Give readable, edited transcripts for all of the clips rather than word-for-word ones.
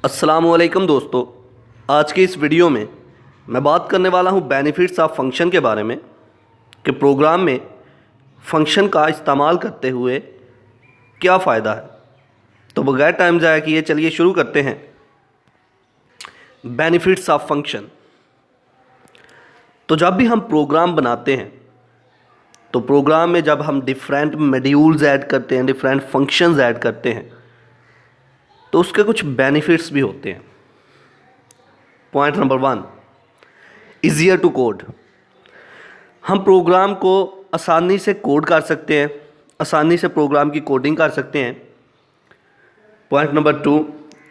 अस्सलामुअलैकुम दोस्तों, आज की इस वीडियो में मैं बात करने वाला हूं बेनिफिट्स ऑफ फंक्शन के बारे में कि प्रोग्राम में फंक्शन का इस्तेमाल करते हुए क्या फ़ायदा है। तो बगैर टाइम ज़ाया किए चलिए शुरू करते हैं। Benefits of function. तो जब भी हम प्रोग्राम बनाते हैं तो प्रोग्राम में जब हम डिफरेंट मॉड्यूल्स ऐड करते हैं, डिफरेंट फंक्शंस ऐड करते हैं तो उसके कुछ बेनिफिट्स भी होते हैं। Point number 1, easier to code. हम प्रोग्राम को आसानी से कोड कर सकते हैं, आसानी से प्रोग्राम की कोडिंग कर सकते हैं। Point number 2,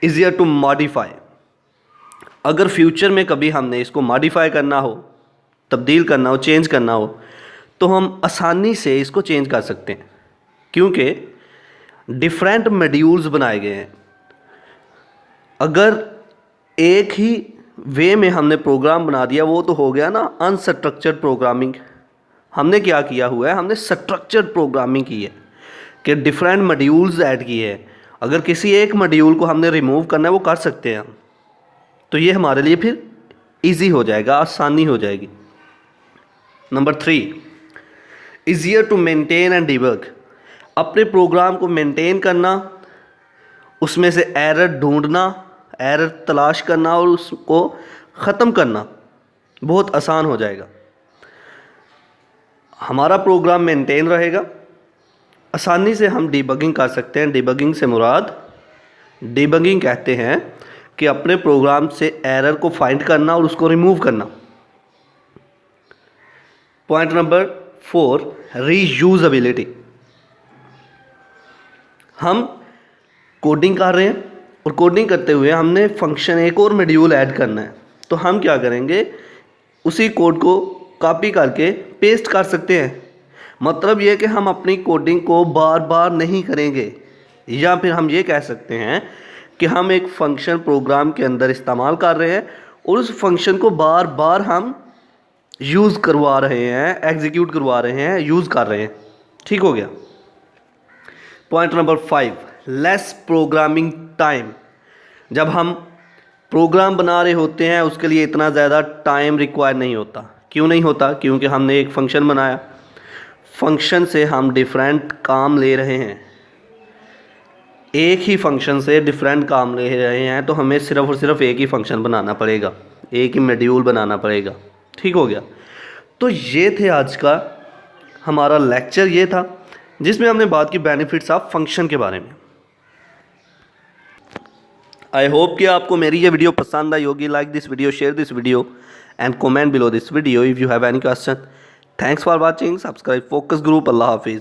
easier to modify. अगर फ्यूचर में कभी हमने इसको मॉडिफाई करना हो, तब्दील करना हो, चेंज करना हो तो हम आसानी से इसको चेंज कर सकते हैं क्योंकि डिफरेंट मॉड्यूल्स बनाए गए हैं। अगर एक ही वे में हमने प्रोग्राम बना दिया वो तो हो गया ना अनस्ट्रक्चर्ड प्रोग्रामिंग। हमने क्या किया हुआ है, हमने स्ट्रक्चर्ड प्रोग्रामिंग की है कि डिफरेंट मॉड्यूल्स ऐड किए हैं। अगर किसी एक मॉड्यूल को हमने रिमूव करना है वो कर सकते हैं हम, तो ये हमारे लिए फिर इजी हो जाएगा, आसानी हो जाएगी। Number 3, easier to maintain and debug. अपने प्रोग्राम को मेंटेन करना, उसमें से एरर ढूंढना, एरर तलाश करना और उसको ख़त्म करना बहुत आसान हो जाएगा। हमारा प्रोग्राम मेंटेन रहेगा, आसानी से हम डिबगिंग कर सकते हैं। डिबगिंग से मुराद, डिबगिंग कहते हैं कि अपने प्रोग्राम से एरर को फाइंड करना और उसको रिमूव करना। Point number 4, reusability. हम कोडिंग कर रहे हैं और कोडिंग करते हुए हमने फंक्शन एक और मॉड्यूल ऐड करना है, तो हम क्या करेंगे, उसी कोड को कॉपी करके पेस्ट कर सकते हैं। मतलब ये कि हम अपनी कोडिंग को बार बार नहीं करेंगे, या फिर हम ये कह सकते हैं कि हम एक फंक्शन प्रोग्राम के अंदर इस्तेमाल कर रहे हैं और उस फंक्शन को बार बार हम यूज़ करवा रहे हैं, एग्जीक्यूट करवा रहे हैं, यूज़ कर रहे हैं। ठीक हो गया। Point number 5, less programming time. जब हम प्रोग्राम बना रहे होते हैं उसके लिए इतना ज़्यादा टाइम रिक्वायर नहीं होता। क्यों नहीं होता? क्योंकि हमने एक फ़ंक्शन बनाया, फ़ंक्शन से हम डिफरेंट काम ले रहे हैं, एक ही फंक्शन से डिफरेंट काम ले रहे हैं, तो हमें सिर्फ़ और सिर्फ एक ही फंक्शन बनाना पड़ेगा, एक ही मॉड्यूल बनाना पड़ेगा। ठीक हो गया। तो ये थे आज का हमारा लेक्चर, ये था जिसमें हमने बात की बेनिफिट्स ऑफ फंक्शन के बारे में। आई होप कि आपको मेरी ये वीडियो पसंद आई होगी। Like this video, share this video and comment below this video if you have any question. Thanks for watching. Subscribe focus group. अल्लाह हाफिज़।